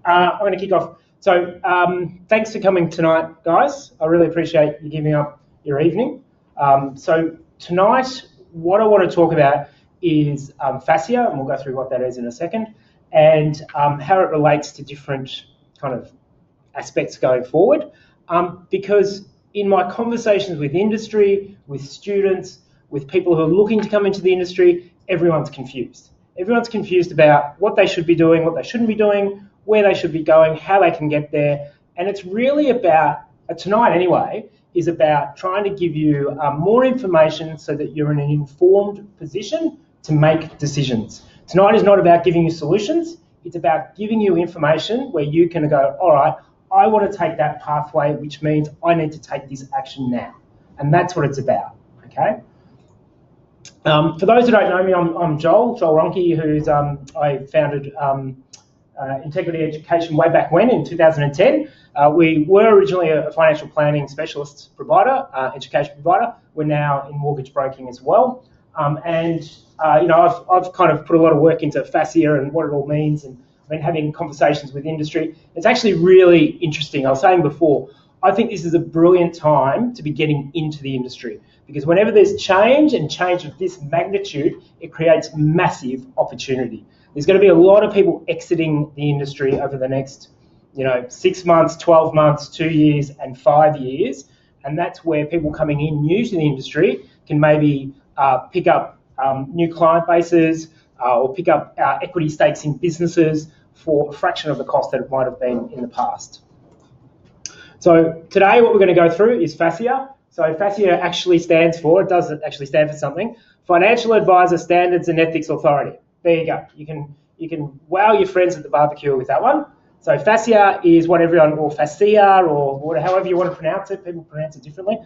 I'm going to kick off. So thanks for coming tonight, guys. I really appreciate you giving up your evening. So tonight, what I want to talk about is FASEA, and we'll go through what that is in a second, and how it relates to different kind of aspects going forward. Because in my conversations with industry, with students, with people who are looking to come into the industry, everyone's confused. Everyone's confused about what they should be doing, what they shouldn't be doing, where they should be going, how they can get there. And it's really about, tonight anyway, is about trying to give you more information so that you're in an informed position to make decisions. Tonight is not about giving you solutions. It's about giving you information where you can go, all right, I want to take that pathway, which means I need to take this action now. And that's what it's about, okay? For those who don't know me, I'm Joel Ronke, who's I founded Integrity Education way back when in 2010. We were originally a financial planning specialist provider, education provider. We're now in mortgage broking as well. I've kind of put a lot of work into FASEA and what it all means, and I've been having conversations with industry. It's actually really interesting. I was saying before, I think this is a brilliant time to be getting into the industry, because whenever there's change, and change of this magnitude, it creates massive opportunity. There's going to be a lot of people exiting the industry over the next 6 months, 12 months, 2 years, and 5 years. And that's where people coming in new to the industry can maybe pick up new client bases or pick up equity stakes in businesses for a fraction of the cost that it might have been in the past. So today what we're going to go through is FASEA. So FASEA actually stands for, it doesn't actually stand for something, Financial Advisor Standards and Ethics Authority. There you go. You can wow your friends at the barbecue with that one. So FASEA is what everyone, or FASEA, or however you want to pronounce it. People pronounce it differently.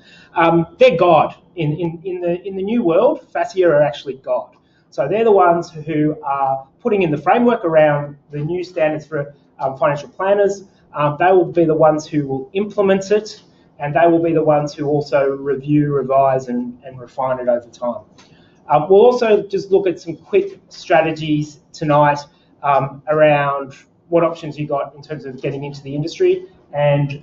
They're God. In the new world, FASEA are actually God. So they're the ones who are putting in the framework around the new standards for financial planners. They will be the ones who will implement it, and they will be the ones who also review, revise, and refine it over time. We'll also just look at some quick strategies tonight around what options you got in terms of getting into the industry, and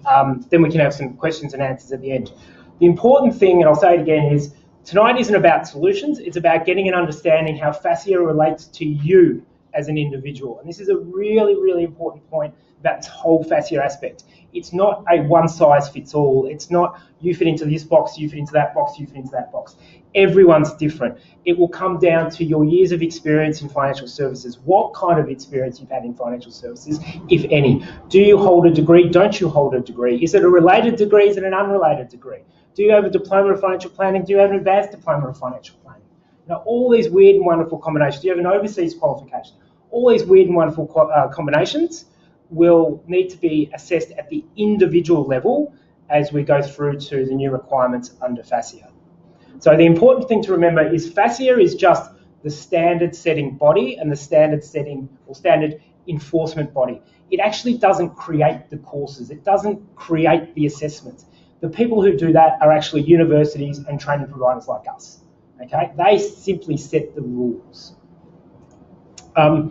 then we can have some questions and answers at the end. The important thing, and I'll say it again, is tonight isn't about solutions, it's about getting an understanding how FASEA relates to you as an individual. And this is a really, really important point about this whole FASEA aspect. It's not a one-size-fits-all. It's not you fit into this box, you fit into that box, you fit into that box. Everyone's different. It will come down to your years of experience in financial services, what kind of experience you've had in financial services, if any. Do you hold a degree? Don't you hold a degree? Is it a related degree? Is it an unrelated degree? Do you have a diploma of financial planning? Do you have an advanced diploma of financial planning? Now, all these weird and wonderful combinations. Do you have an overseas qualification? All these weird and wonderful combinations will need to be assessed at the individual level as we go through to the new requirements under FASEA. So the important thing to remember is FASEA is just the standard setting body and the standard setting or standard enforcement body. It actually doesn't create the courses. It doesn't create the assessments. The people who do that are actually universities and training providers like us. Okay, they simply set the rules. As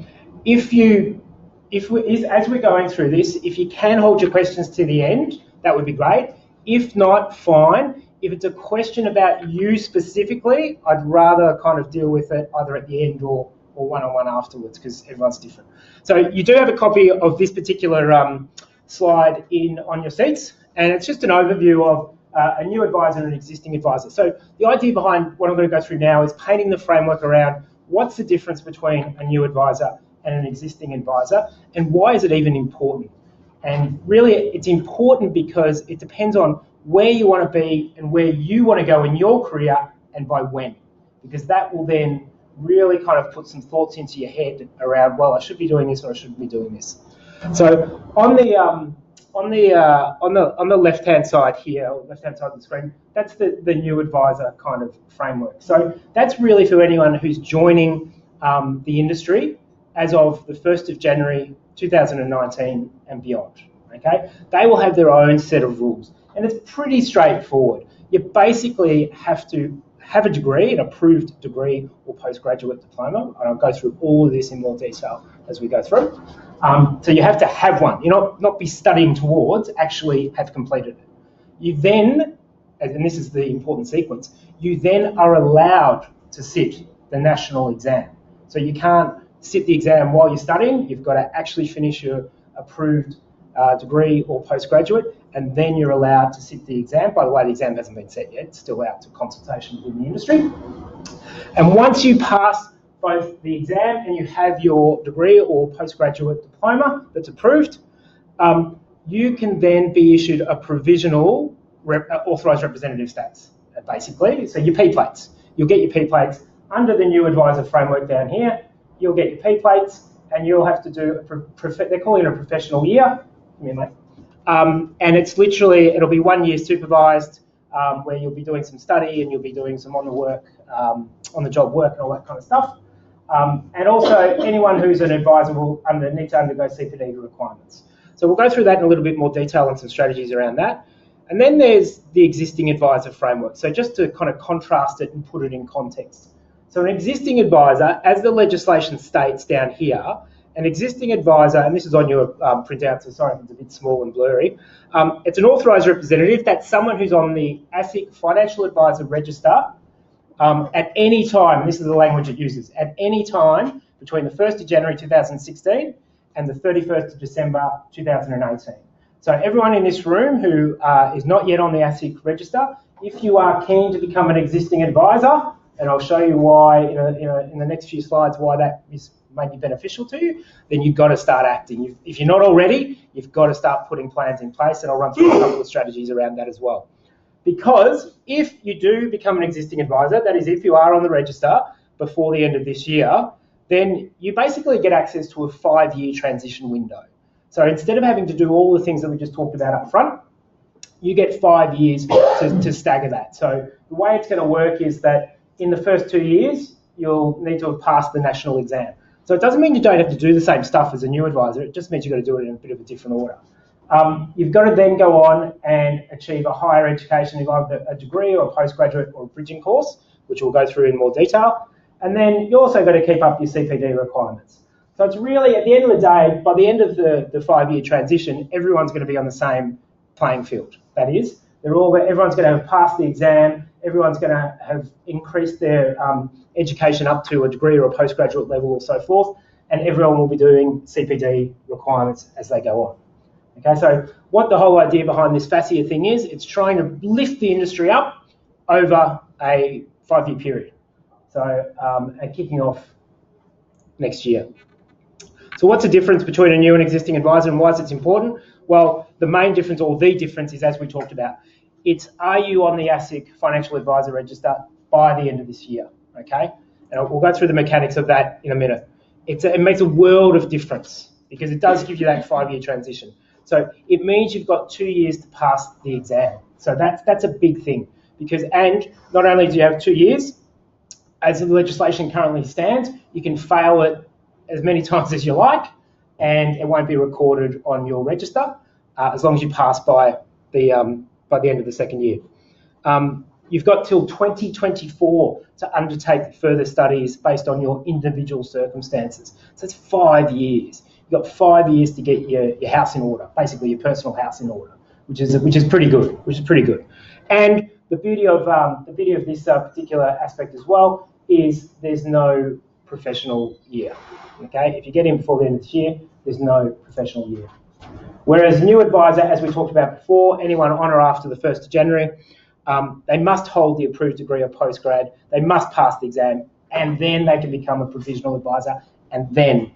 we're going through this, if you can hold your questions to the end, that would be great. If not, fine. If it's a question about you specifically, I'd rather kind of deal with it either at the end or one-on-one afterwards, because everyone's different. So you do have a copy of this particular slide on your seats, and it's just an overview of a new advisor and an existing advisor. So the idea behind what I'm going to go through now is painting the framework around what's the difference between a new advisor and an existing advisor, and why is it even important? And really, it's important because it depends on where you want to be and where you want to go in your career and by when, because that will then really kind of put some thoughts into your head around, well, I should be doing this or I shouldn't be doing this. So on the left-hand side here, or left-hand side of the screen, that's the new advisor kind of framework. So that's really for anyone who's joining the industry as of the 1st of January 2019 and beyond. Okay, they will have their own set of rules, and it's pretty straightforward. You basically have to have a degree, an approved degree or postgraduate diploma, and I'll go through all of this in more detail as we go through. So you have to have one. You not be studying towards, actually have completed it. You then, and this is the important sequence, you then are allowed to sit the national exam. So you can't sit the exam while you're studying. You've got to actually finish your approved degree or postgraduate, and then you're allowed to sit the exam. By the way, the exam hasn't been set yet. It's still out to consultation within the industry. And once you pass both the exam and you have your degree or postgraduate diploma that's approved, you can then be issued a provisional authorised representative status, basically. So your P plates. You'll get your P plates under the new advisor framework down here. You'll get your P plates, and you'll have to do they're calling it a professional year. And it's literally, it'll be 1 year supervised, where you'll be doing some study and you'll be doing some on the job work and all that kind of stuff. And also, anyone who's an advisor will need to undergo CPD requirements. So we'll go through that in a little bit more detail and some strategies around that. And then there's the existing advisor framework. So just to kind of contrast it and put it in context. So an existing advisor, as the legislation states down here, an existing advisor, and this is on your printout, so sorry if it's a bit small and blurry, it's an authorised representative. That's someone who's on the ASIC Financial Advisor Register at any time. This is the language it uses. At any time between the 1st of January 2016 and the 31st of December 2018. So everyone in this room who is not yet on the ASIC register, if you are keen to become an existing advisor, and I'll show you why in the next few slides why that is maybe beneficial to you, then you've got to start acting. If you're not already, you've got to start putting plans in place, and I'll run through a couple of strategies around that as well. Because if you do become an existing advisor, that is if you are on the register before the end of this year, then you basically get access to a 5-year transition window. So instead of having to do all the things that we just talked about up front, you get 5 years to stagger that. So the way it's going to work is that in the first 2 years, you'll need to have passed the national exam. So it doesn't mean you don't have to do the same stuff as a new advisor. It just means you've got to do it in a bit of a different order. You've got to then go on and achieve a higher education, either a degree or a postgraduate or a bridging course, which we'll go through in more detail. And then you also got to keep up your CPD requirements. So it's really, at the end of the day, by the end of the 5-year transition, everyone's going to be on the same playing field. That is, everyone's going to have passed the exam, everyone's going to have increased their education up to a degree or a postgraduate level or so forth, and everyone will be doing CPD requirements as they go on. Okay, so what the whole idea behind this FASEA thing is, it's trying to lift the industry up over a 5-year period. So, and kicking off next year. So what's the difference between a new and existing advisor, and why is it important? Well, the main difference, or the difference, is as we talked about. It's, are you on the ASIC Financial Advisor Register by the end of this year, okay? And we'll go through the mechanics of that in a minute. It makes a world of difference because it does give you that 5-year transition. So it means you've got 2 years to pass the exam. So that's a big thing because, and not only do you have 2 years, as the legislation currently stands, you can fail it as many times as you like, and it won't be recorded on your register as long as you pass by the end of the second year. You've got till 2024 to undertake further studies based on your individual circumstances. So it's 5 years. You've got 5 years to get your house in order, basically your personal house in order, which is pretty good. And the beauty of this particular aspect as well is there's no professional year. Okay, if you get in before the end of this year, there's no professional year. Whereas new advisor, as we talked about before, anyone on or after the 1st of January, they must hold the approved degree or postgrad, they must pass the exam, and then they can become a provisional advisor, and then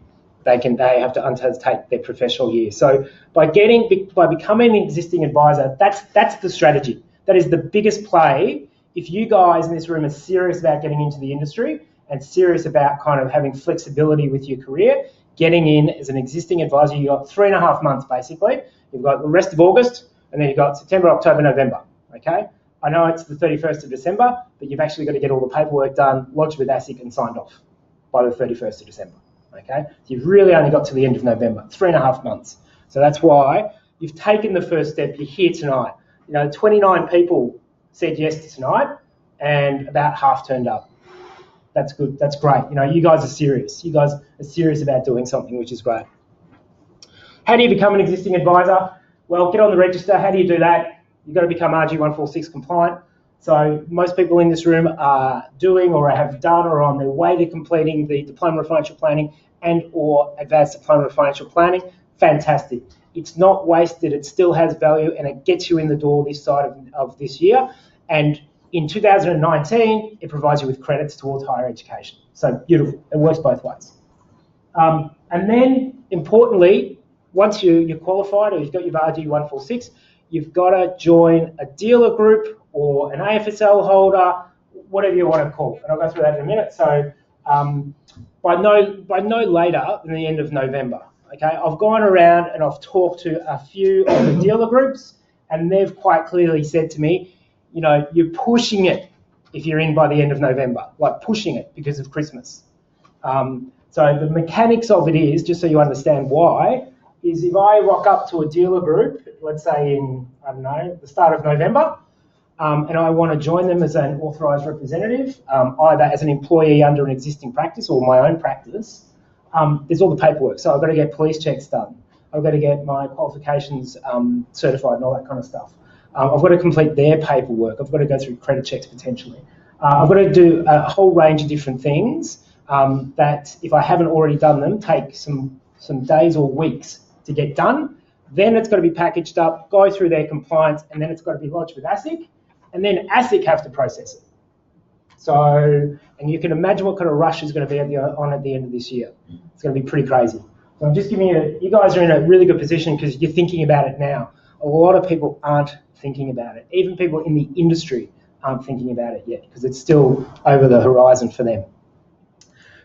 they have to undertake their professional year. So by becoming an existing advisor, that's the strategy. That is the biggest play. If you guys in this room are serious about getting into the industry and serious about kind of having flexibility with your career, getting in as an existing advisor, you've got 3.5 months basically. You've got the rest of August, and then you've got September, October, November. Okay? I know it's the 31st of December, but you've actually got to get all the paperwork done, lodged with ASIC and signed off by the 31st of December. Okay? So you've really only got to the end of November, 3.5 months. So that's why you've taken the first step. You're here tonight. 29 people said yes to tonight, and about half turned up. That's good. That's great. You guys are serious. You guys are serious about doing something, which is great. How do you become an existing advisor? Well, get on the register. How do you do that? You've got to become RG 146 compliant. So most people in this room are doing or have done or are on their way to completing the Diploma of Financial Planning and or Advanced Diploma of Financial Planning. Fantastic. It's not wasted. It still has value and it gets you in the door this side of this year. And in 2019, it provides you with credits towards higher education. So beautiful. It works both ways. And then, importantly, once you're qualified or you've got your RG 146, you've got to join a dealer group or an AFSL holder, whatever you want to call it. And I'll go through that in a minute. So by no later than the end of November. Okay, I've gone around and I've talked to a few of the dealer groups, and they've quite clearly said to me, you know, you're pushing it if you're in by the end of November, like pushing it because of Christmas. So the mechanics of it is, just so you understand why, is if I rock up to a dealer group, let's say in, I don't know, the start of November, and I want to join them as an authorised representative, either as an employee under an existing practice or my own practice, there's all the paperwork. So I've got to get police checks done. I've got to get my qualifications certified and all that kind of stuff. I've got to complete their paperwork. I've got to go through credit checks potentially. I've got to do a whole range of different things that, if I haven't already done them, take some days or weeks to get done. Then it's got to be packaged up, go through their compliance, and then it's got to be lodged with ASIC, and then ASIC have to process it. So, and you can imagine what kind of rush is going to be at the end of this year. It's going to be pretty crazy. So I'm just giving you guys are in a really good position because you're thinking about it now. A lot of people aren't thinking about it. Even people in the industry aren't thinking about it yet because it's still over the horizon for them.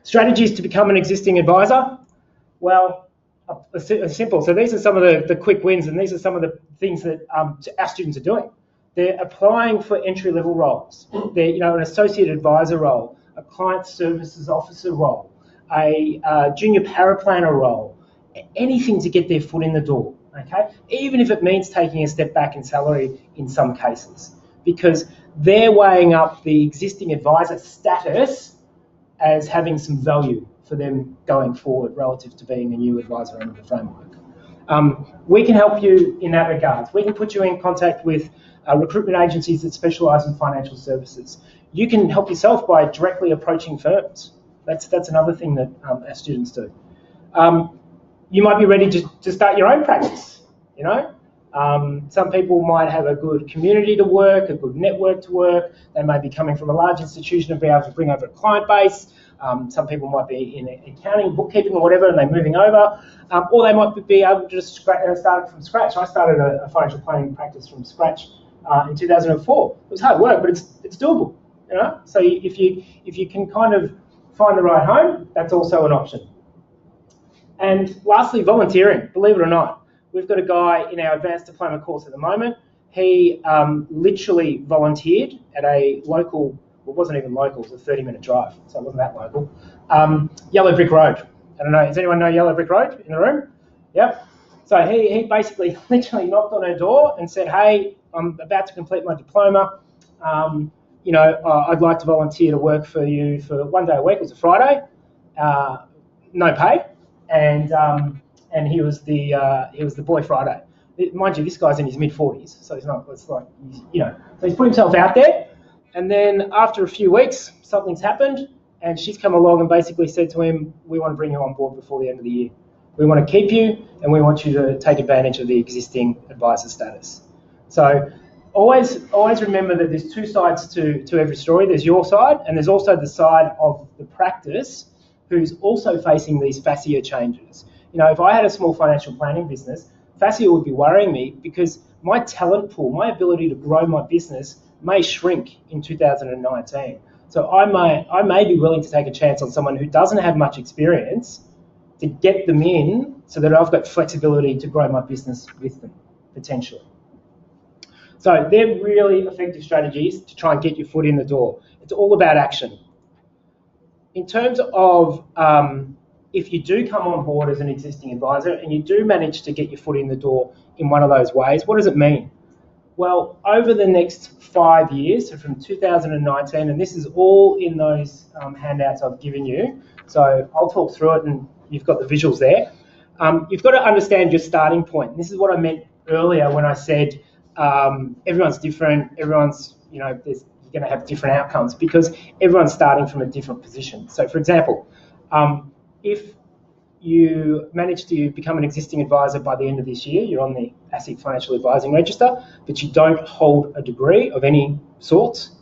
Strategies to become an existing advisor. Well, simple. So these are some of the quick wins, and these are some of the things that our students are doing. They're applying for entry-level roles. They're, you know, an associate advisor role, a client services officer role, a junior paraplanner role, anything to get their foot in the door, okay? Even if it means taking a step back in salary in some cases, because they're weighing up the existing advisor status as having some value for them going forward relative to being a new advisor under the framework. We can help you in that regard. We can put you in contact with recruitment agencies that specialise in financial services. You can help yourself by directly approaching firms. That's another thing that our students do. You might be ready to start your own practice, you know. Some people might have a good community to work, a good network to work. They may be coming from a large institution and be able to bring over a client base. Some people might be in accounting, bookkeeping or whatever, and they're moving over. Or they might be able to just start from scratch. I started a financial planning practice from scratch in 2004. It was hard work, but it's doable, you know. So if you can kind of find the right home, that's also an option. And lastly, volunteering. Believe it or not, we've got a guy in our advanced diploma course at the moment. He literally volunteered at a local, well, it wasn't even local, it was a 30-minute drive, so it wasn't that local. Yellow Brick Road. I don't know, does anyone know Yellow Brick Road in the room? Yep. So he basically literally knocked on her door and said, hey, I'm about to complete my diploma. You know, I'd like to volunteer to work for you for 1 day a week. It was a Friday, no pay, and he was the boy Friday. Mind you, this guy's in his mid-40s, so he's not. It's like, you know, so he's put himself out there. And then after a few weeks, something's happened, and she's come along and basically said to him, "We want to bring you on board before the end of the year. We want to keep you, and we want you to take advantage of the existing advisor status." So always remember that there's two sides to every story. There's your side, and there's also the side of the practice who's also facing these FASEA changes. You know, if I had a small financial planning business, FASEA would be worrying me because my talent pool, my ability to grow my business may shrink in 2019. So I may be willing to take a chance on someone who doesn't have much experience to get them in so that I've got flexibility to grow my business with them, potentially. So they're really effective strategies to try and get your foot in the door. It's all about action. In terms of if you do come on board as an existing advisor and you do manage to get your foot in the door in one of those ways, what does it mean? Well, over the next 5 years, so from 2019, and this is all in those handouts I've given you, so I'll talk through it and you've got the visuals there. you've got to understand your starting point. And this is what I meant earlier when I said everyone's different, everyone's, you're going to have different outcomes because everyone's starting from a different position. So, for example, if you manage to become an existing advisor by the end of this year, you're on the ASIC Financial Advising Register, but you don't hold a degree of any sorts,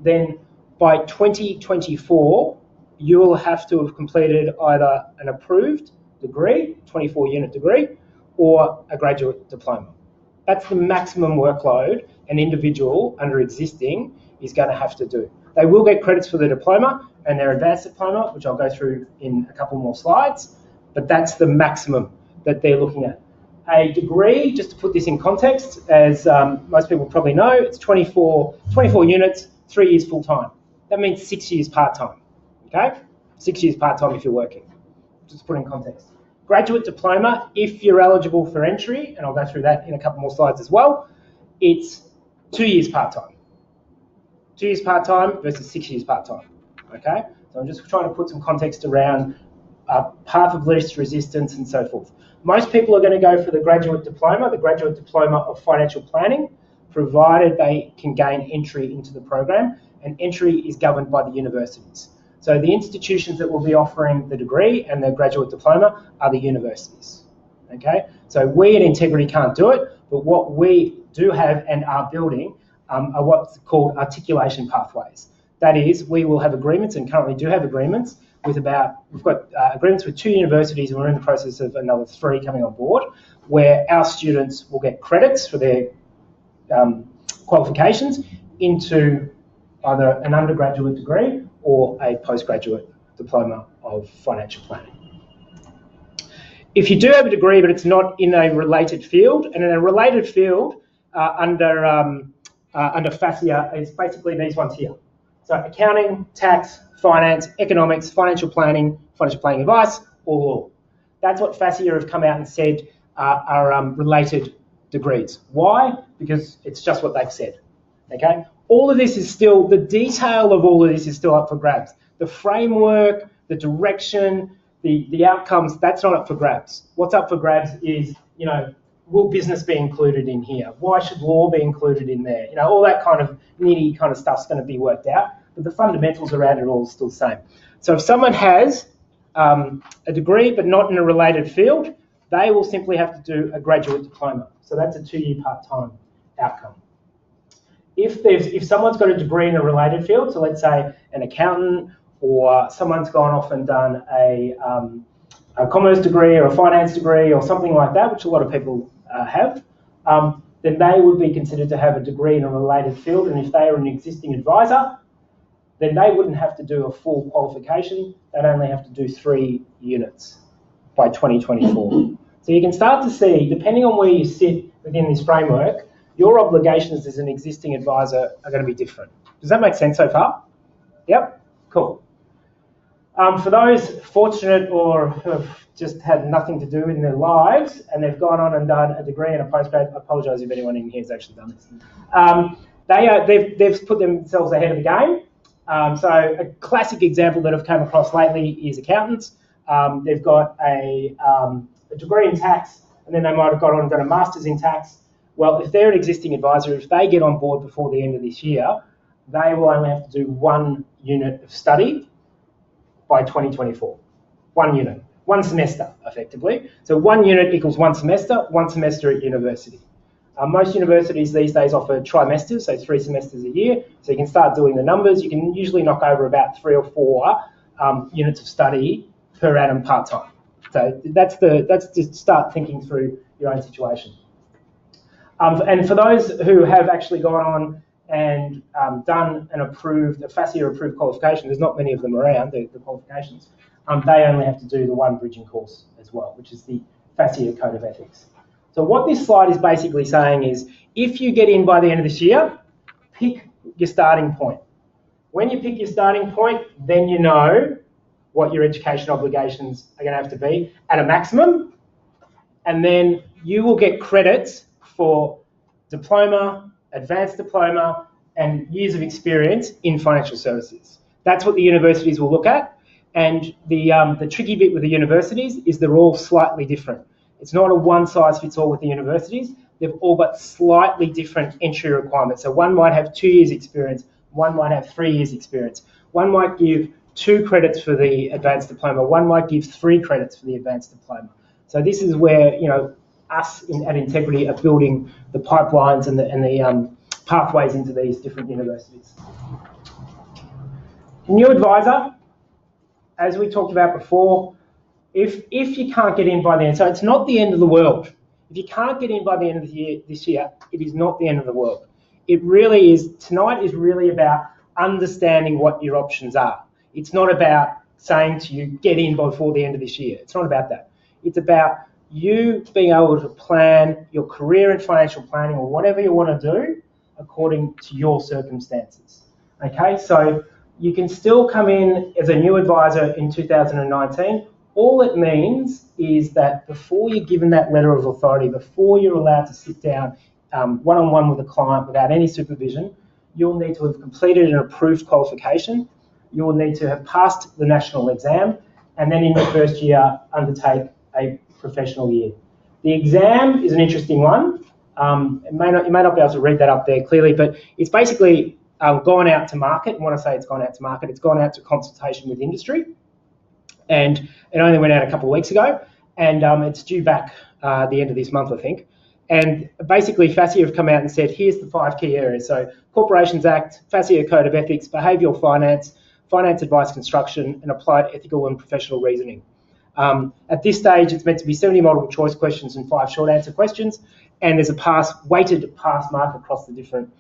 then by 2024, you will have to have completed either an approved degree, 24-unit degree, or a graduate diploma. That's the maximum workload an individual under existing is going to have to do. They will get credits for their diploma and their advanced diploma, which I'll go through in a couple more slides, but that's the maximum that they're looking at. A degree, just to put this in context, as most people probably know, it's 24 units, 3 years full-time. That means 6 years part-time, okay? 6 years part-time if you're working, just to put in context. Graduate diploma, if you're eligible for entry, and I'll go through that in a couple more slides as well, it's 2 years part-time. 2 years part-time versus 6 years part-time, okay? So I'm just trying to put some context around path of least resistance and so forth. Most people are going to go for the graduate diploma of financial planning, provided they can gain entry into the program, and entry is governed by the universities. So the institutions that will be offering the degree and the graduate diploma are the universities, okay? So we at Integrity can't do it, but what we do have and are building are what's called articulation pathways. That is, we will have agreements, and currently do have agreements, we've got agreements with 2 universities, and we're in the process of another 3 coming on board, where our students will get credits for their qualifications into either an undergraduate degree or a postgraduate diploma of financial planning. If you do have a degree but it's not in a related field, and in a related field under FASEA is basically these ones here. So accounting, tax, finance, economics, financial planning advice, or law. That's what FASEA have come out and said are related degrees. Why? Because it's just what they've said, okay? All of this is still, the detail of all of this is still up for grabs. The framework, the direction, the outcomes, that's not up for grabs. What's up for grabs is, will business be included in here? Why should law be included in there? All that kind of nitty kind of stuff's going to be worked out, but the fundamentals around it all are still the same. So if someone has a degree but not in a related field, they will simply have to do a graduate diploma. So that's a 2-year part-time outcome. If someone's got a degree in a related field, so let's say an accountant, or someone's gone off and done a commerce degree or a finance degree or something like that, which a lot of people have, then they would be considered to have a degree in a related field. And if they are an existing advisor, then they wouldn't have to do a full qualification. They'd only have to do 3 units by 2024. So you can start to see, depending on where you sit within this framework, your obligations as an existing advisor are going to be different. Does that make sense so far? Yep, cool. For those fortunate or who have just had nothing to do in their lives and they've gone on and done a degree and a postgrad, I apologise if anyone in here has actually done this. They've put themselves ahead of the game. So a classic example that I've come across lately is accountants. They've got a degree in tax, and then they might have gone on and done a master's in tax. Well, if they're an existing advisor, if they get on board before the end of this year, they will only have to do 1 unit of study by 2024. 1 unit, 1 semester, effectively. So 1 unit equals 1 semester at university. Most universities these days offer trimesters, so 3 semesters a year. So you can start doing the numbers. You can usually knock over about 3 or 4 units of study per annum part-time. So that's to start thinking through your own situation. And for those who have actually gone on and done a FASEA approved qualification, there's not many of them around, the qualifications, they only have to do the 1 bridging course as well, which is the FASEA Code of Ethics. So what this slide is basically saying is, if you get in by the end of this year, pick your starting point. When you pick your starting point, then you know what your education obligations are going to have to be at a maximum, and then you will get credits for diploma, advanced diploma, and years of experience in financial services. That's what the universities will look at. And the tricky bit with the universities is they're all slightly different. It's not a one-size-fits-all with the universities. They've all got slightly different entry requirements. So one might have 2 years experience, one might have 3 years experience. One might give 2 credits for the advanced diploma, one might give 3 credits for the advanced diploma. So this is where, us at Integrity are building the pipelines and the pathways into these different universities. New advisor, as we talked about before, if you can't get in by the end, so it's not the end of the world. If you can't get in by the end of the year, this year, it is not the end of the world. It really is, tonight is really about understanding what your options are. It's not about saying to you, get in before the end of this year. It's not about that. It's about you being able to plan your career in financial planning or whatever you want to do according to your circumstances. Okay, so you can still come in as a new advisor in 2019. All it means is that before you're given that letter of authority, before you're allowed to sit down one-on-one with a client without any supervision, you'll need to have completed an approved qualification, you'll need to have passed the national exam, and then in your first year undertake a professional year. The exam is an interesting one. You may not be able to read that up there clearly, but it's basically gone out to market. And when I say it's gone out to market, it's gone out to consultation with industry. And it only went out a couple of weeks ago, and it's due back the end of this month, I think. And basically, FASEA have come out and said, here's the 5 key areas. So Corporations Act, FASEA Code of Ethics, Behavioural Finance, Finance Advice Construction, and Applied Ethical and Professional Reasoning. At this stage, it's meant to be 70 multiple choice questions and 5 short answer questions, and there's a weighted pass mark across the different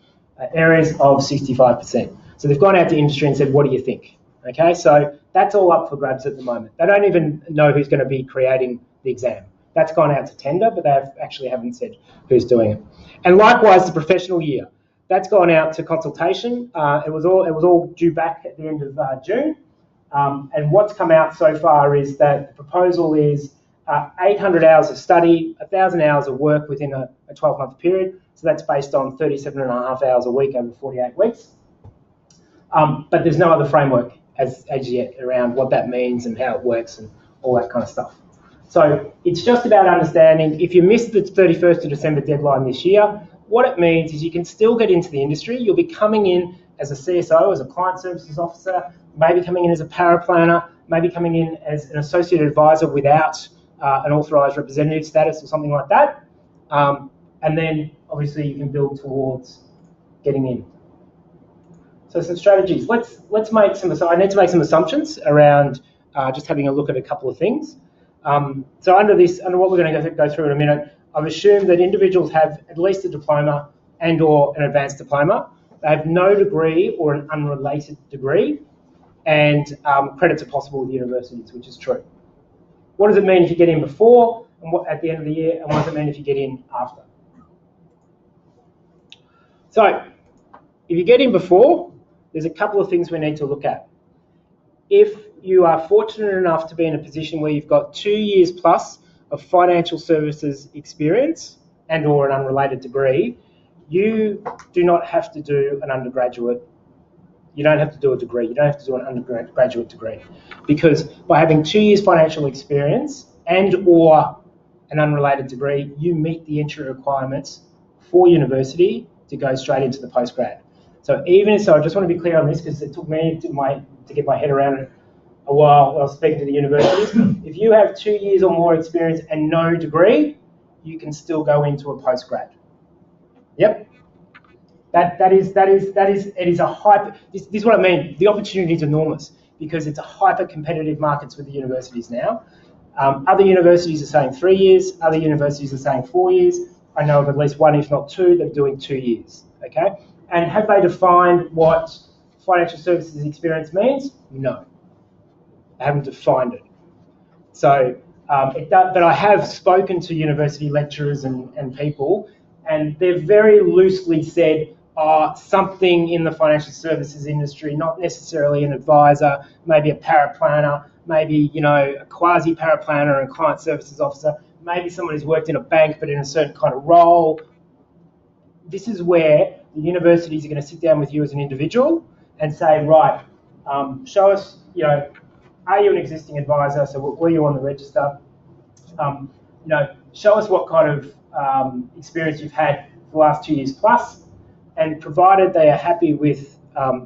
areas of 65%. So they've gone out to industry and said, what do you think? Okay, so that's all up for grabs at the moment. They don't even know who's going to be creating the exam. That's gone out to tender, but they actually haven't said who's doing it. And likewise, the professional year, that's gone out to consultation. It was all due back at the end of June. And what's come out so far is that the proposal is 800 hours of study, 1,000 hours of work within a 12-month period. So that's based on 37.5 hours a week over 48 weeks. But there's no other framework as yet around what that means and how it works and all that kind of stuff. So it's just about understanding, if you missed the 31st of December deadline this year, what it means is you can still get into the industry. You'll be coming in as a CSO, as a client services officer, maybe coming in as a paraplanner, maybe coming in as an associate advisor without an authorised representative status or something like that. And then obviously you can build towards getting in. So some strategies. Let's make some. So I need to make some assumptions around just having a look at a couple of things. So under what we're going to go through in a minute, I've assumed that individuals have at least a diploma and/or an advanced diploma. They have no degree or an unrelated degree, and credits are possible with universities, which is true. What does it mean if you get in before and at the end of the year, and what does it mean if you get in after? So if you get in before, there's a couple of things we need to look at. If you are fortunate enough to be in a position where you've got 2 years plus of financial services experience and/or an unrelated degree, you do not have to do an undergraduate. You don't have to do a degree. You don't have to do an undergraduate degree, because by having 2 years financial experience and/or an unrelated degree, you meet the entry requirements for university to go straight into the postgrad. So I just want to be clear on this, because it took me to get my head around it a while when I was speaking to the universities. If you have 2 years or more experience and no degree, you can still go into a postgrad. Yep. It is a hyper. This is what I mean. The opportunity is enormous because it's a hyper competitive markets with the universities now. Other universities are saying 3 years. Other universities are saying 4 years. I know of at least one, if not two, that are doing 2 years. Okay. And have they defined what financial services experience means? No. They haven't defined it. So, but I have spoken to university lecturers and people, and they've very loosely said something in the financial services industry, not necessarily an advisor, maybe a paraplanner, maybe a quasi paraplanner and client services officer, maybe someone who's worked in a bank but in a certain kind of role. This is where the universities are going to sit down with you as an individual and say, right, show us, are you an existing advisor? So were you on the register? Show us what kind of experience you've had for the last 2 years plus, and provided they are happy with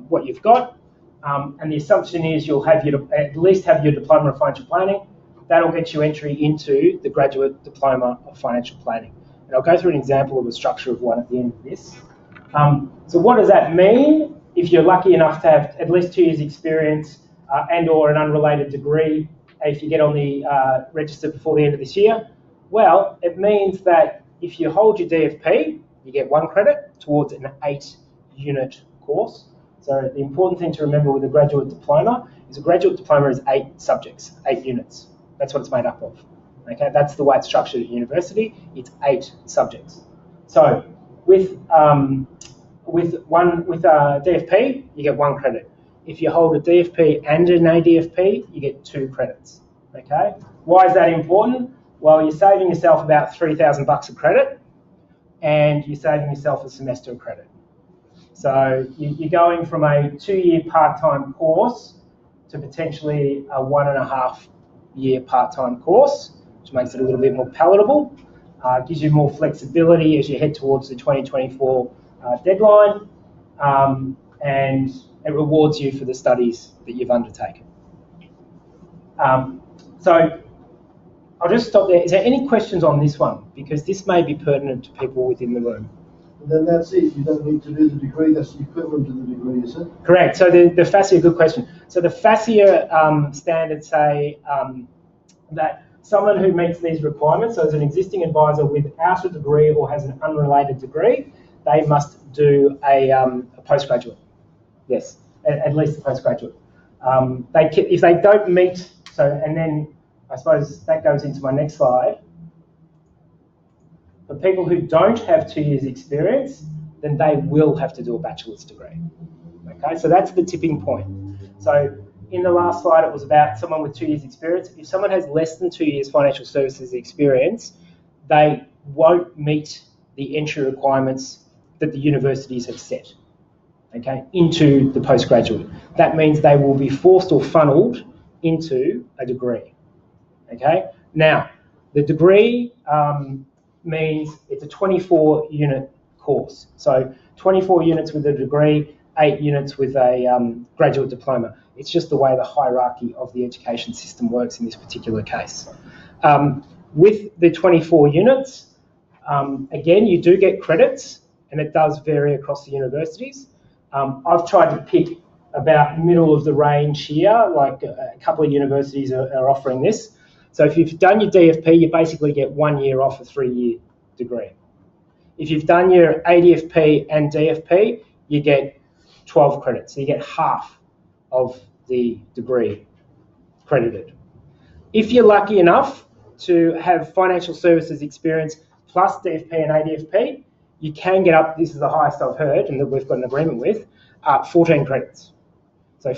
what you've got, and the assumption is you'll have at least have your Diploma of Financial Planning. That'll get you entry into the Graduate Diploma of Financial Planning. And I'll go through an example of the structure of one at the end of this. So what does that mean? If you're lucky enough to have at least 2 years experience and or an unrelated degree, if you get on the register before the end of this year, well, it means that if you hold your DFP, you get 1 credit towards an 8-unit course. So the important thing to remember with a graduate diploma is a graduate diploma is 8 subjects, 8 units. That's what it's made up of. Okay, that's the way it's structured at university. It's 8 subjects. So with DFP, you get 1 credit. If you hold a DFP and an ADFP, you get 2 credits. Okay, why is that important? Well, you're saving yourself about $3,000 of credit, and you're saving yourself a semester of credit. So you're going from a 2-year part-time course to potentially a 1.5-year part-time course, which makes it a little bit more palatable, gives you more flexibility as you head towards the 2024 deadline, and it rewards you for the studies that you've undertaken. So I'll just stop there. Is there any questions on this one? Because this may be pertinent to people within the room. And then that's it. You don't need to do the degree. That's equivalent to the degree, is it? Correct. So the FASEA, good question. So the FASEA standards say that someone who meets these requirements, so as an existing advisor without a degree or has an unrelated degree, they must do a postgraduate. Yes, at least a postgraduate. If they don't meet, and then I suppose that goes into my next slide. For people who don't have 2 years experience, then they will have to do a bachelor's degree. Okay, so that's the tipping point. So in the last slide, it was about someone with 2 years experience. If someone has less than 2 years financial services experience, they won't meet the entry requirements that the universities have set, okay, into the postgraduate. That means they will be forced or funneled into a degree. Okay. Now, the degree means it's a 24-unit course. So 24 units with a degree, 8 units with a graduate diploma. It's just the way the hierarchy of the education system works in this particular case. With the 24 units, again, you do get credits, and it does vary across the universities. I've tried to pick about middle of the range here, like a couple of universities are offering this. So if you've done your DFP, you basically get 1 year off a 3-year degree. If you've done your ADFP and DFP, you get 12 credits. So you get half of the degree credited. If you're lucky enough to have financial services experience plus DFP and ADFP, you can get up, this is the highest I've heard and that we've got an agreement with, 14 credits. So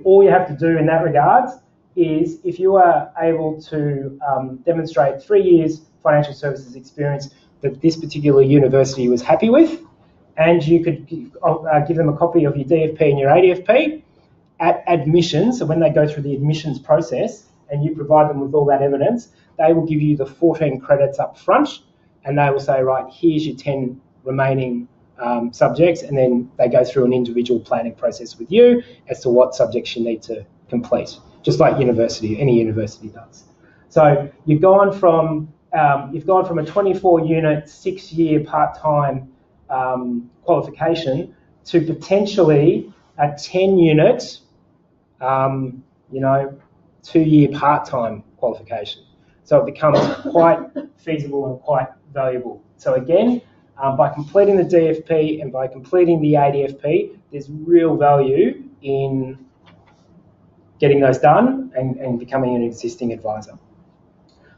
all you have to do in that regard is if you are able to demonstrate 3 years financial services experience that this particular university was happy with, and you could give them a copy of your DFP and your ADFP at admissions, so when they go through the admissions process and you provide them with all that evidence, they will give you the 14 credits up front, and they will say, right, here's your 10 remaining subjects, and then they go through an individual planning process with you as to what subjects you need to complete, just like any university does. So you've gone from a 24-unit, 6-year part-time qualification to potentially a 10-unit, 2-year part-time qualification. So it becomes quite feasible and quite valuable. So again, by completing the DFP and by completing the ADFP, there's real value in getting those done and becoming an existing advisor.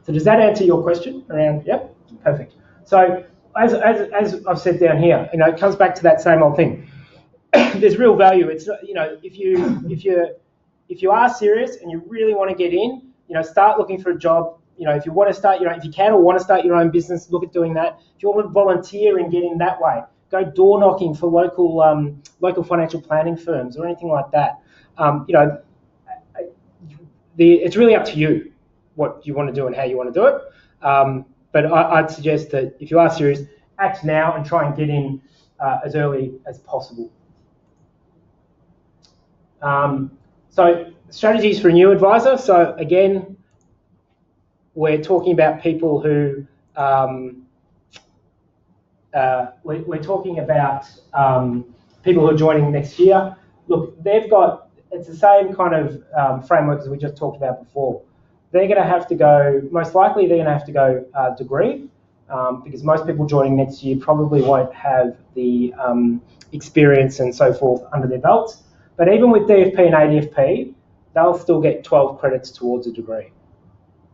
So does that answer your question around? Yep, perfect. So as I've said down here, it comes back to that same old thing. There's real value. It's if you are serious and you really want to get in, start looking for a job. If you want to start if you can or want to start your own business, look at doing that. If you want to volunteer and get in that way, go door knocking for local financial planning firms or anything like that. it's really up to you what you want to do and how you want to do it. But I'd suggest that if you are serious, act now and try and get in as early as possible. So strategies for a new advisor. So again, we're talking about people who we're talking about people who are joining next year. Look, it's the same kind of framework as we just talked about before. They're going to have to go, most likely they're going to have to go degree, because most people joining next year probably won't have the experience and so forth under their belts. But even with DFP and ADFP, they'll still get 12 credits towards a degree.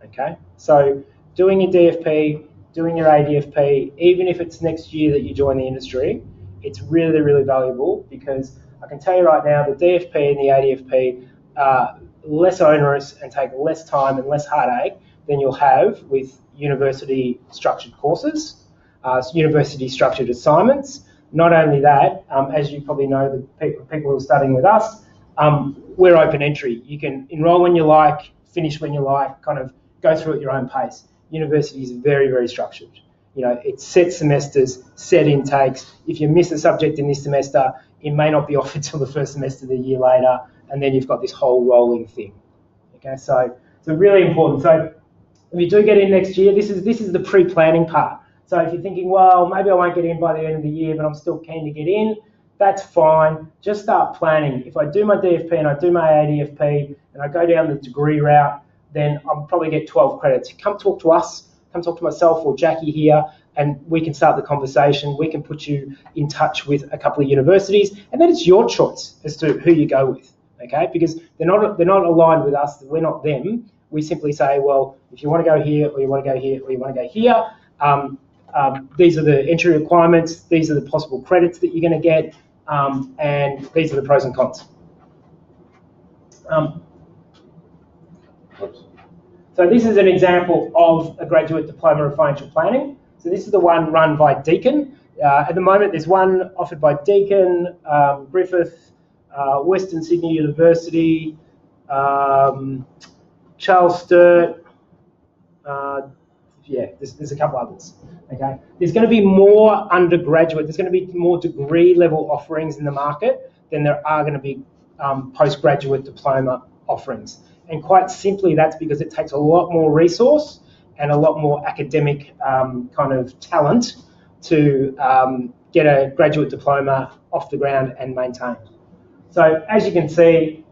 Okay, so doing your DFP, doing your ADFP, even if it's next year that you join the industry, it's really, really valuable, because I can tell you right now, the DFP and the ADFP are less onerous and take less time and less heartache than you'll have with university structured courses, university structured assignments. Not only that, as you probably know, the people who are studying with us, we're open entry. You can enrol when you like, finish when you like, kind of go through at your own pace. University is very, very structured. You know, it's set semesters, set intakes. If you miss a subject in this semester, it may not be offered till the first semester the year later, and then you've got this whole rolling thing. Okay, so it's really important. So if you do get in next year, this is the pre-planning part. So if you're thinking, well, maybe I won't get in by the end of the year, but I'm still keen to get in, that's fine. Just start planning. If I do my DFP and I do my ADFP and I go down the degree route, then I'll probably get 12 credits. Come talk to us, come talk to myself or Jackie here, and we can start the conversation. We can put you in touch with a couple of universities, and then it's your choice as to who you go with, okay? Because they're not aligned with us, we're not them. We simply say, well, if you want to go here, or you want to go here, or you want to go here, these are the entry requirements, these are the possible credits that you're going to get, and these are the pros and cons. So this is an example of a graduate diploma of financial planning. So this is the one run by Deakin. At the moment, there's one offered by Deakin, Griffith, Western Sydney University, Charles Sturt. There's a couple others. Okay, there's going to be more undergraduate. There's going to be more degree level offerings in the market than there are going to be postgraduate diploma offerings. And quite simply, that's because it takes a lot more resource and a lot more academic kind of talent to get a graduate diploma off the ground and maintained. So as you can see,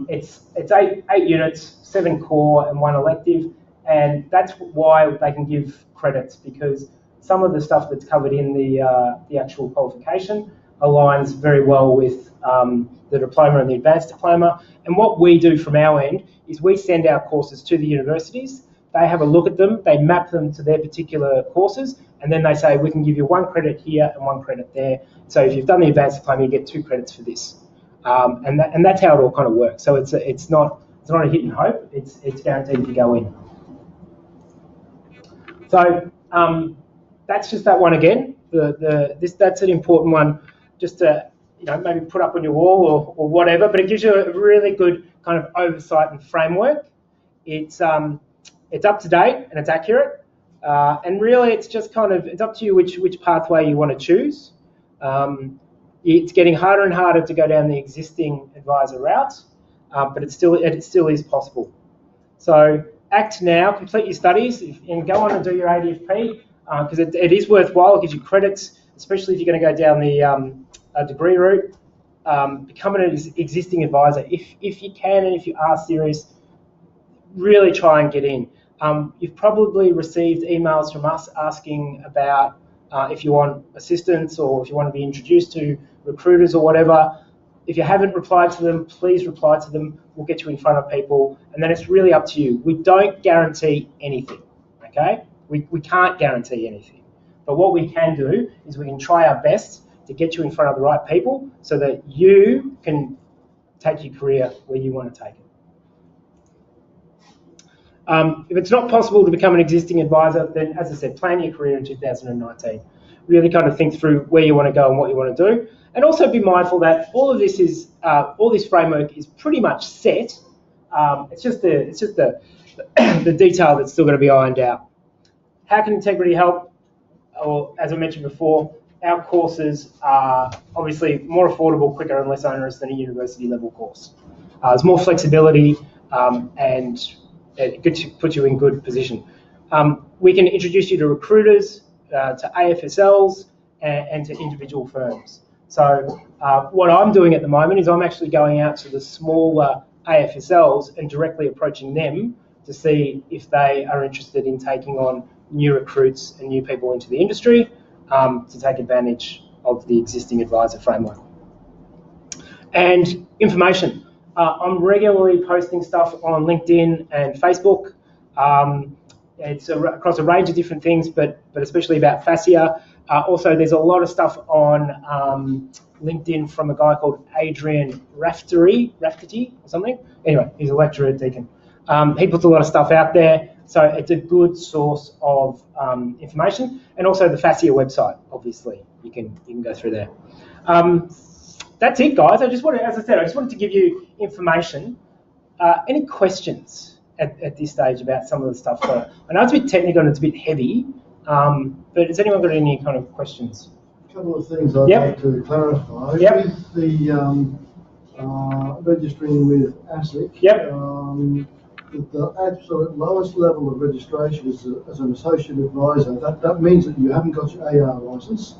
it's eight units, 7 core and 1 elective, and that's why they can give credits, because some of the stuff that's covered in the actual qualification aligns very well with the diploma and the advanced diploma. And what we do from our end is we send our courses to the universities. They have a look at them, they map them to their particular courses, and then they say, we can give you 1 credit here and 1 credit there. So if you've done the advanced diploma, you get 2 credits for this. And that's how it all kind of works. So it's not a hit and hope, it's guaranteed to go in. So that's just that one again. That's an important one just to maybe put up on your wall or whatever, but it gives you a really good kind of oversight and framework. It's up to date and it's accurate, and really it's just it's up to you which pathway you want to choose. It's getting harder and harder to go down the existing advisor route, but it still is possible. So act now, complete your studies, and go on and do your ADFP, because it is worthwhile. It gives you credits, especially if you're going to go down the degree route. Become an existing advisor if you can, and if you are serious, really try and get in. You've probably received emails from us asking about if you want assistance or if you want to be introduced to recruiters or whatever. If you haven't replied to them, please reply to them. We'll get you in front of people, and then it's really up to you. We don't guarantee anything, okay? We can't guarantee anything. But what we can do is we can try our best to get you in front of the right people so that you can take your career where you want to take it. If it's not possible to become an existing advisor, then, as I said, plan your career in 2019. Really kind of think through where you want to go and what you want to do. And also be mindful that all this framework is pretty much set It's just the the detail that's still going to be ironed out. How can integrity help? Or, as I mentioned before, our courses are obviously more affordable, quicker, and less onerous than a university level course. There's more flexibility, and it puts you in good position. We can introduce you to recruiters, to AFSLs, and to individual firms. So what I'm doing at the moment is I'm actually going out to the smaller AFSLs and directly approaching them to see if they are interested in taking on new recruits and new people into the industry, to take advantage of the existing advisor framework. And information. I'm regularly posting stuff on LinkedIn and Facebook. It's across a range of different things, but especially about FASEA. Also, there's a lot of stuff on LinkedIn from a guy called Adrian Raftery or something. Anyway, he's a lecturer at Deakin. He puts a lot of stuff out there, so it's a good source of information. And also the FASEA website, obviously, you can go through there. That's it, guys. I just wanted to give you information. Any questions at this stage about some of the stuff? I know it's a bit technical and it's a bit heavy, but has anyone got any kind of questions? A couple of things I'd like to clarify. Yep. With the registering with ASIC, the absolute lowest level of registration is as an associate advisor. That means that you haven't got your AR license,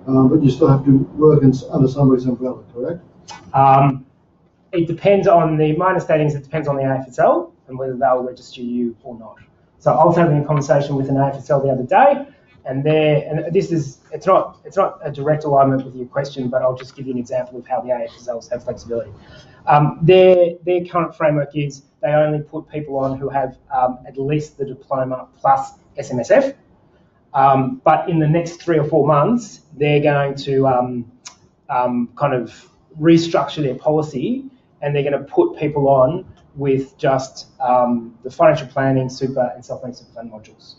but you still have to work under somebody's umbrella, correct? It depends on my understanding is it depends on the AFSL and whether they'll register you or not. So I was having a conversation with an AFSL the other day, and it's not a direct alignment with your question, but I'll just give you an example of how the AFSLs have flexibility. Their current framework is they only put people on who have at least the diploma plus SMSF. But in the next 3 or 4 months, they're going to kind of restructure their policy, and they're going to put people on with just the financial planning, super, and self-managed super fund modules,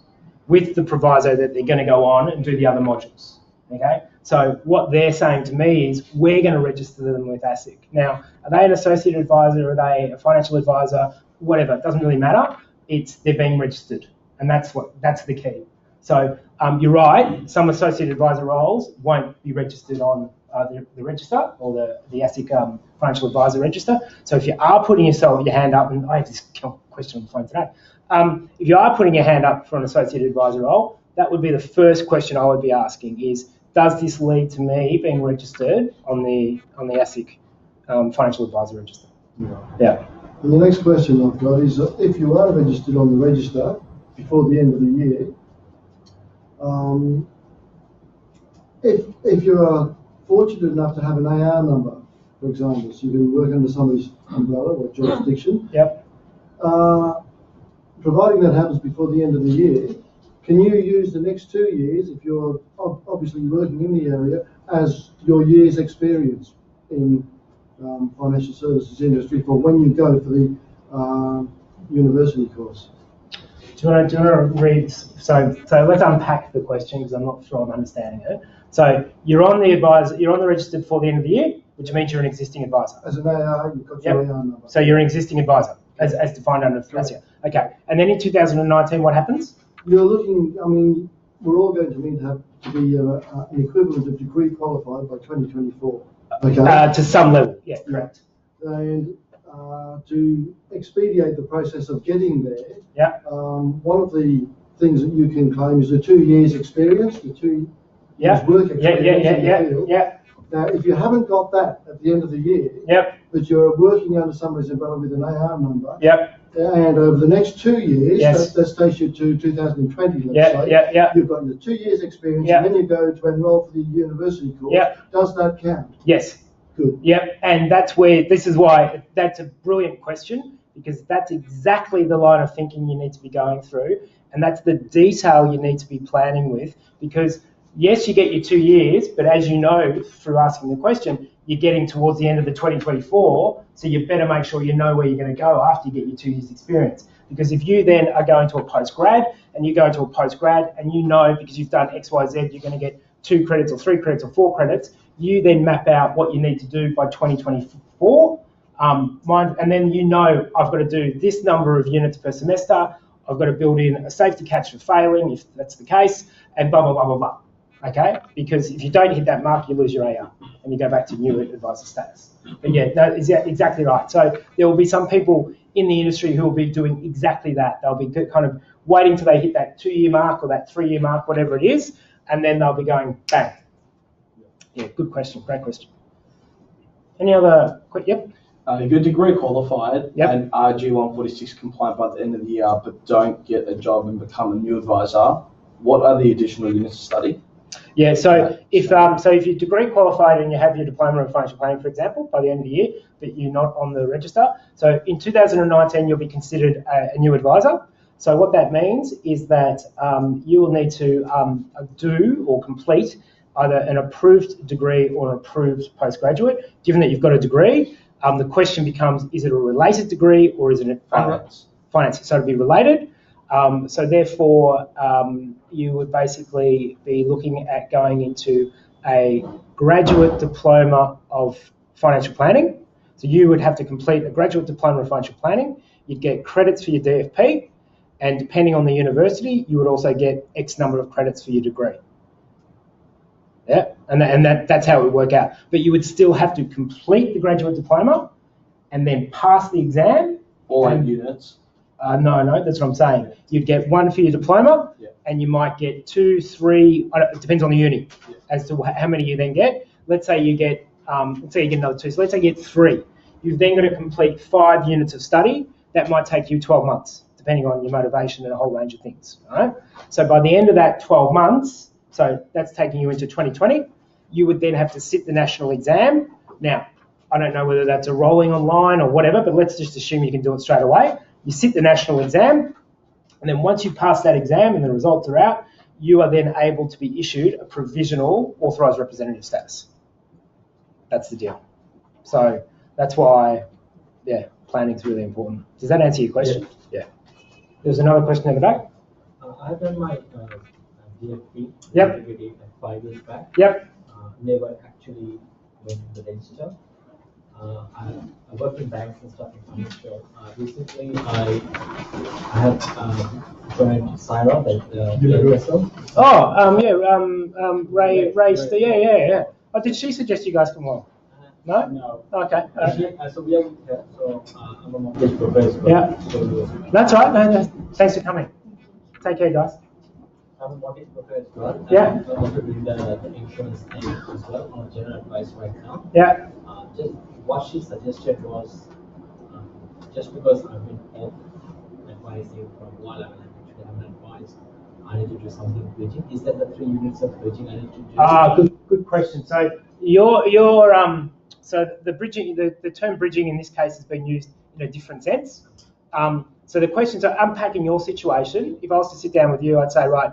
with the proviso that they're going to go on and do the other modules. Okay, so what they're saying to me is we're going to register them with ASIC. Now, are they an associate advisor? Are they a financial advisor? Whatever, it doesn't really matter. They're being registered, and that's the key. So you're right. Some associate advisor roles won't be registered on the register or the ASIC financial advisor register. So if you are putting your hand up, and I have this question on the phone today. If you are putting your hand up for an associate advisor role, that would be the first question I would be asking is, does this lead to me being registered on the ASIC financial advisor register? Yeah. And the next question I've got is, if you are registered on the register before the end of the year, if you are fortunate enough to have an AR number, for example, so you can work under somebody's umbrella or jurisdiction, providing that happens before the end of the year, can you use the next 2 years, if you're obviously working in the area, as your year's experience in financial services industry for when you go for the university course? Do you want to read? So let's unpack the question because I'm not sure I'm understanding it. So you're on the register before the end of the year, which means you're an existing advisor. As an AR, you've got your AR number. So you're an existing advisor, as defined under FASEA. Okay. And then in 2019, what happens? You're looking. I mean, we're all going to need to be an equivalent of degree qualified by 2024. Okay. To some level, yeah, correct. And to expedite the process of getting there, one of the things that you can claim is the 2 years experience, the 2 years work experience. Now, if you haven't got that at the end of the year, but you're working under somebody's umbrella with an AR number, and over the next 2 years, that takes you to 2020, let's say, you've got your 2 years experience, and then you go to enroll for the university course. Does that count? Yes. Good. And that's why that's a brilliant question, because that's exactly the line of thinking you need to be going through, and that's the detail you need to be planning with, because yes, you get your 2 years, but as you know through asking the question, you're getting towards the end of the 2024, so you better make sure you know where you're going to go after you get your 2 years experience. Because if you then are going to a postgrad, and you go to a postgrad, and you know because you've done X, Y, Z, you're going to get 2 credits or 3 credits or 4 credits, you then map out what you need to do by 2024 And then I've got to do this number of units per semester. I've got to build in a safety catch for failing, if that's the case, and blah, blah, blah, blah, blah. Okay? Because if you don't hit that mark, you lose your AR, and you go back to new advisor status. But yeah, no, exactly right. So there will be some people in the industry who will be doing exactly that. They'll be kind of waiting till they hit that 2-year mark or that 3-year mark, whatever it is, and then they'll be going, bang. Yeah, good question. Great question. Any other? Yep. If you're degree qualified yep. and are G146 compliant by the end of the year, but don't get a job and become a new advisor, what are the additional units to study? Yeah, so if you're degree qualified and you have your diploma in financial planning, for example, by the end of the year, but you're not on the register, so in 2019 you'll be considered a new advisor. So what that means is that you will need to do or complete either an approved degree or an approved postgraduate. Given that you've got a degree, the question becomes: is it a related degree or is it finance? So it'll be related. So therefore, you would basically be looking at going into a graduate diploma of financial planning. So you would have to complete a graduate diploma of financial planning. You'd get credits for your DFP, and depending on the university, you would also get X number of credits for your degree. Yeah, and that's how it would work out. But you would still have to complete the graduate diploma and then pass the exam. All 8 units. No, that's what I'm saying. You'd get 1 for your diploma, and you might get 2, 3. It depends on the uni as to how many you then get. Let's say you get another 2. So let's say you get 3. You've then got to complete 5 units of study. That might take you 12 months, depending on your motivation and a whole range of things. All right. So by the end of that 12 months, so that's taking you into 2020, you would then have to sit the national exam. Now, I don't know whether that's a rolling online or whatever, but let's just assume you can do it straight away. You sit the national exam, and then once you pass that exam and the results are out, you are then able to be issued a provisional authorised representative status. That's the deal. So that's why, planning is really important. Does that answer your question? Yeah. There's another question in the back. I've done my DFP. Yep. 5 years back. Yep. Never actually went to the register. I work in banks and stuff in financial. Recently, I have joined Syra, Ray, yeah. Oh, did she suggest you guys come along? No? No. Okay. So we are here. So I'm a mortgage professor. Yeah. That's right. No, thanks for coming. Take care, guys. I'm a mortgage professor. Yeah. I'm also doing the insurance thing as well on general advice right now. Yeah. Just what she suggested was just because I've been off advising for a while, I actually haven't advised. I need to do something bridging. Is that the 3 units of bridging I need to do? Good question. So so the bridging, the term bridging in this case has been used in a different sense. So the questions are unpacking your situation. If I was to sit down with you, I'd say, right,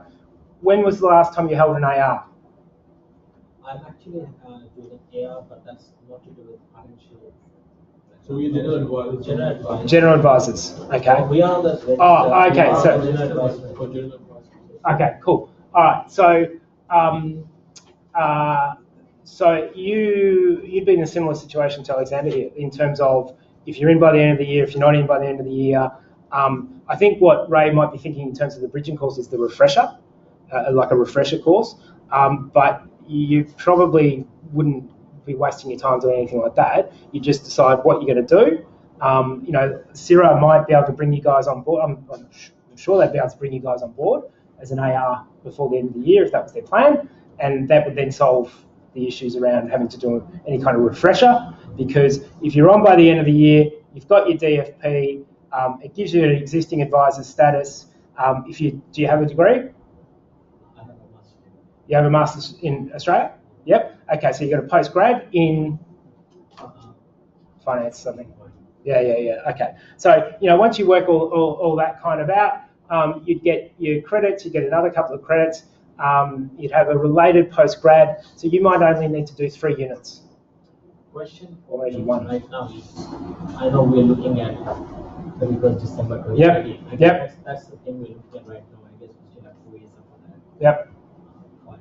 when was the last time you held an AR? I'm actually doing an AR, but that's not to do with financial. So we're general advisors. General advisors. Okay. We are the. Okay. Okay. Cool. All right. So you'd be in a similar situation to Alexander here in terms of if you're in by the end of the year, if you're not in by the end of the year. I think what Ray might be thinking in terms of the bridging course is the refresher, like a refresher course. But you probably wouldn't be wasting your time doing anything like that. You just decide what you're going to do. Sarah might be able to bring you guys on board. I'm sure they'd be able to bring you guys on board as an AR before the end of the year if that was their plan, and that would then solve the issues around having to do any kind of refresher. Because if you're on by the end of the year, you've got your DFP, it gives you an existing advisor status. Do you have a degree? You have a master's in Australia? Yep. Okay, so you got a postgrad in finance, something. Yeah. Okay. So once you work all that kind of out, you'd get your credits. You'd get another couple of credits. You'd have a related postgrad. So you might only need to do 3 units. Question or maybe 1 right now is, I know we're looking at 31st December 2020. Yep. That's the thing we're looking at right now. I guess we still have 2 years after that. Yep. 5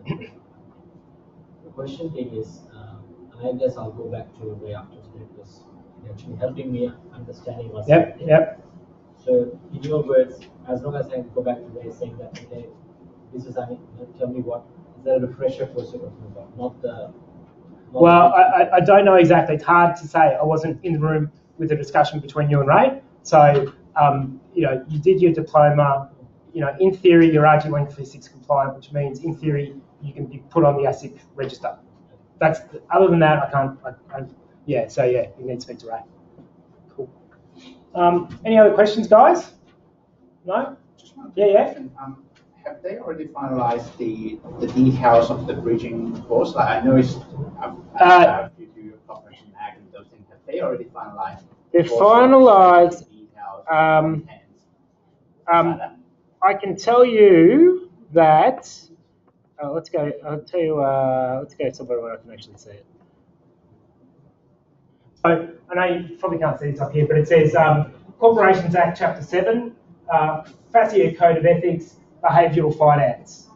years. The question thing is, and I guess I'll go back to way after today because actually helping me understanding what's Yep, happening. yep. So, in your words, as long as I go back to there saying that, okay, this is, I mean, tell me what, is that a refresher course you're talking about, not the... Well, I don't know exactly. It's hard to say. I wasn't in the room with the discussion between you and Ray. So, you did your diploma. In theory, you're RG1 physics compliant, which means in theory you can be put on the ASIC register. Other than that, I can't. You need to speak to Ray. Cool. Any other questions, guys? No? Just one question. Have they already finalized the details of the bridging course? Like, I know it's due to your corporation act and those things. Have they already finalized? They're finalised. Details. I can tell you that. Let's go. I'll tell you. Let's go somewhere where I can actually see it. So I know you probably can't see this up here, but it says Corporations Act Chapter 7, FASEA Code of Ethics, Behavioural Finance,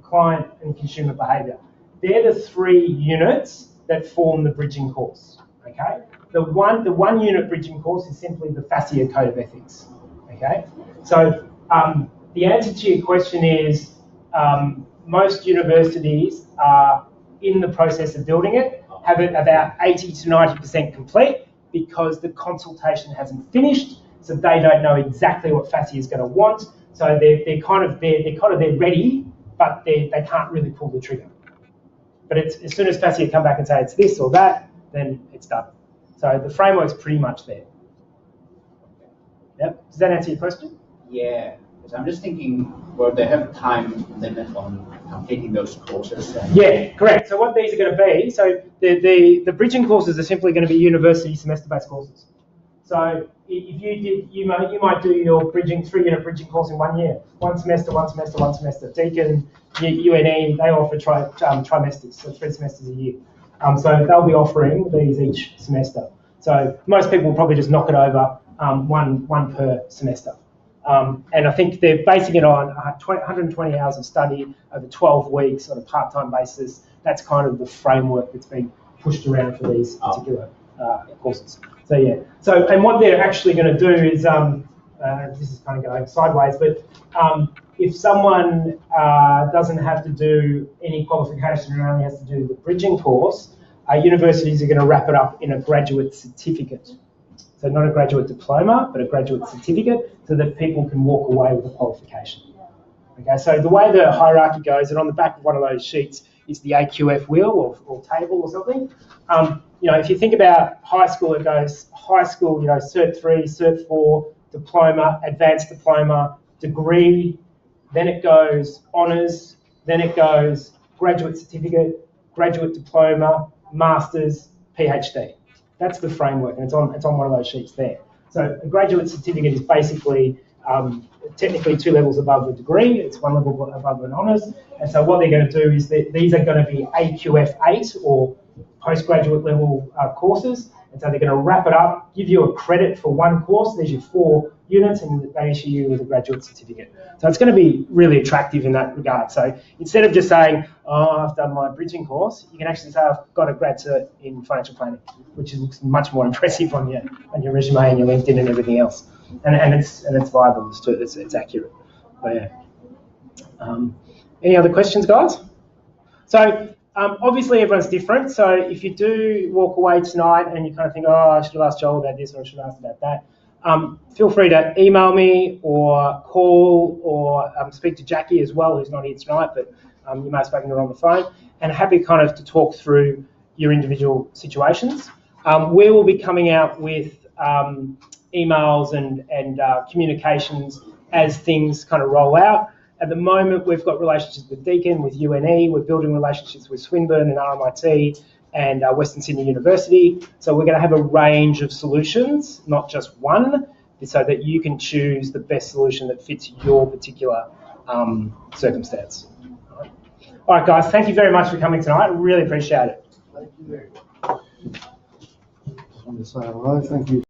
Client and Consumer Behaviour. They're the 3 units that form the bridging course. Okay, the one unit bridging course is simply the FASEA Code of Ethics. Okay, so the answer to your question is most universities are in the process of building it, have it about 80 to 90% complete because the consultation hasn't finished, so they don't know exactly what FASEA is going to want. So they're kind of ready, but they can't really pull the trigger. But as soon as FASEA come back and say it's this or that, then it's done. So the framework's pretty much there. Yep. Does that answer your question? Yeah. Because I'm just thinking, well, they have time limit on completing those courses. Yeah, correct. So what these are going to be, so the bridging courses are simply going to be university semester-based courses. So if you did, you might do your 3-unit bridging course in 1 year, one semester. Deakin, UNE, they offer trimesters, so 3 semesters a year. So they'll be offering these each semester. So most people will probably just knock it over one per semester. And I think they're basing it on 120 hours of study over 12 weeks on a part-time basis. That's kind of the framework that's been pushed around for these particular courses. So yeah. So and what they're actually going to do is, this is kind of going sideways, but if someone doesn't have to do any qualification and only has to do the bridging course, universities are going to wrap it up in a graduate certificate. So not a graduate diploma, but a graduate certificate, so that people can walk away with a qualification. Okay, so the way the hierarchy goes, and on the back of one of those sheets is the AQF wheel or table or something. If you think about high school, it goes high school, Cert 3, Cert 4, diploma, advanced diploma, degree, then it goes honours, then it goes graduate certificate, graduate diploma, master's, PhD. That's the framework, and it's on one of those sheets there. So a graduate certificate is basically technically 2 levels above the degree. It's 1 level above an honours. And so what they're going to do is that these are going to be AQF 8 or postgraduate level courses. And so they're going to wrap it up, give you a credit for 1 course. There's your 4 units, and they issue you with a graduate certificate. So it's going to be really attractive in that regard. So instead of just saying, I've done my bridging course, you can actually say, I've got a grad cert in financial planning, which looks much more impressive on your resume and your LinkedIn and everything else. And it's viable, it's accurate. But yeah. Any other questions, guys? So obviously everyone's different. So if you do walk away tonight and you kind of think, I should have asked Joel about this or I should have asked about that, feel free to email me or call or speak to Jackie as well, who's not here tonight, but you may have spoken to her on the phone, and happy kind of to talk through your individual situations. We will be coming out with emails and communications as things kind of roll out. At the moment, we've got relationships with Deakin, with UNE, we're building relationships with Swinburne and RMIT and Western Sydney University. So we're going to have a range of solutions, not just one, so that you can choose the best solution that fits your particular circumstance. All right, guys, thank you very much for coming tonight. I really appreciate it. Thank you. Just want to say hello. Thank you.